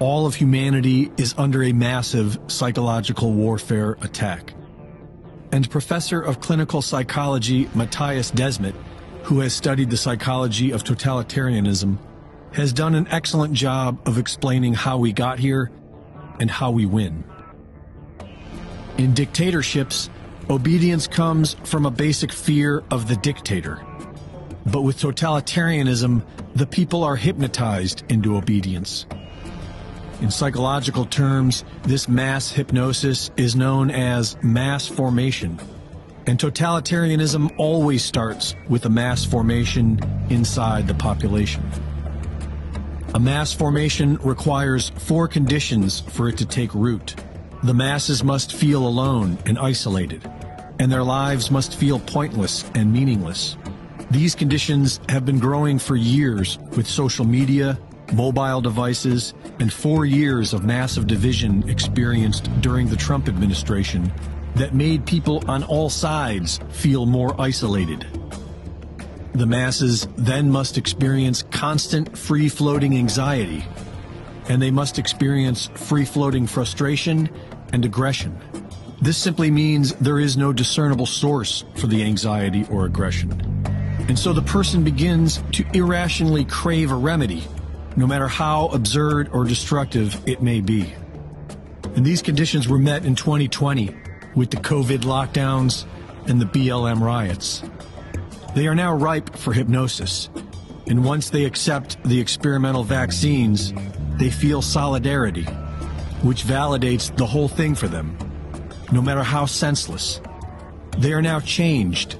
all of humanity is under a massive psychological warfare attack. And Professor of Clinical Psychology Matthias Desmet, who has studied the psychology of totalitarianism, has done an excellent job of explaining how we got here and how we win. In dictatorships, obedience comes from a basic fear of the dictator. But with totalitarianism, the people are hypnotized into obedience. In psychological terms, this mass hypnosis is known as mass formation. And totalitarianism always starts with a mass formation inside the population. A mass formation requires 4 conditions for it to take root. The masses must feel alone and isolated, and their lives must feel pointless and meaningless. These conditions have been growing for years with social media, mobile devices, and 4 years of massive division experienced during the Trump administration that made people on all sides feel more isolated. The masses then must experience constant free-floating anxiety, and they must experience free-floating frustration and aggression. This simply means there is no discernible source for the anxiety or aggression. And so the person begins to irrationally crave a remedy, no matter how absurd or destructive it may be. And these conditions were met in 2020 with the COVID lockdowns and the BLM riots. They are now ripe for hypnosis, and once they accept the experimental vaccines, they feel solidarity, which validates the whole thing for them, no matter how senseless. They are now changed,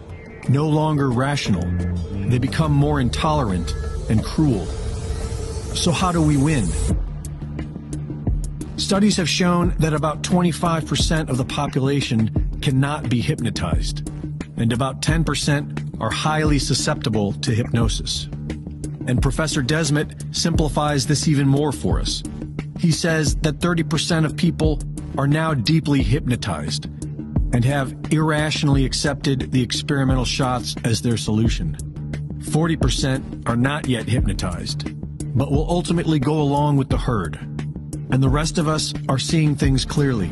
no longer rational. They become more intolerant and cruel. So how do we win? Studies have shown that about 25% of the population cannot be hypnotized, and about 10% are highly susceptible to hypnosis. And Professor Desmet simplifies this even more for us. He says that 30% of people are now deeply hypnotized and have irrationally accepted the experimental shots as their solution. 40% are not yet hypnotized, but will ultimately go along with the herd. And the rest of us are seeing things clearly.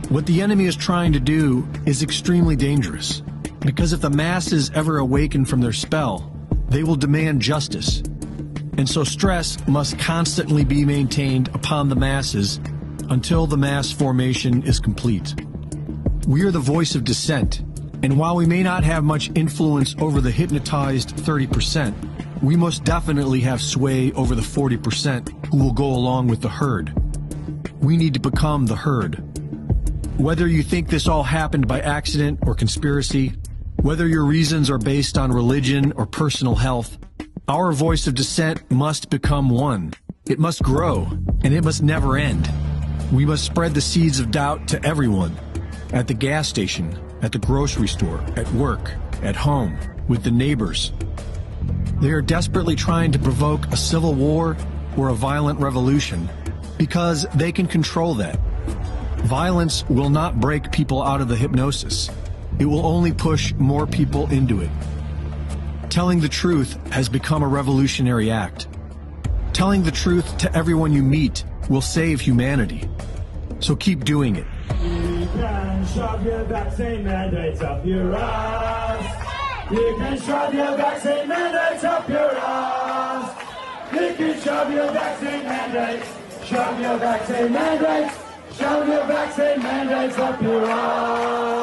What the enemy is trying to do is extremely dangerous, because if the masses ever awaken from their spell, they will demand justice. And so stress must constantly be maintained upon the masses until the mass formation is complete. We are the voice of dissent, and while we may not have much influence over the hypnotized 30%, we most definitely have sway over the 40% who will go along with the herd. We need to become the herd. Whether you think this all happened by accident or conspiracy, whether your reasons are based on religion or personal health, our voice of dissent must become one. It must grow, and it must never end. We must spread the seeds of doubt to everyone, at the gas station, at the grocery store, at work, at home, with the neighbors. They are desperately trying to provoke a civil war or a violent revolution because they can control that. Violence will not break people out of the hypnosis. It will only push more people into it. Telling the truth has become a revolutionary act. Telling the truth to everyone you meet will save humanity. So keep doing it. You can shove your vaccine mandates up your ass. You can shove your vaccine mandates up your ass. You can shove your vaccine mandates. Shove your vaccine mandates. Shove your vaccine mandates up your ass.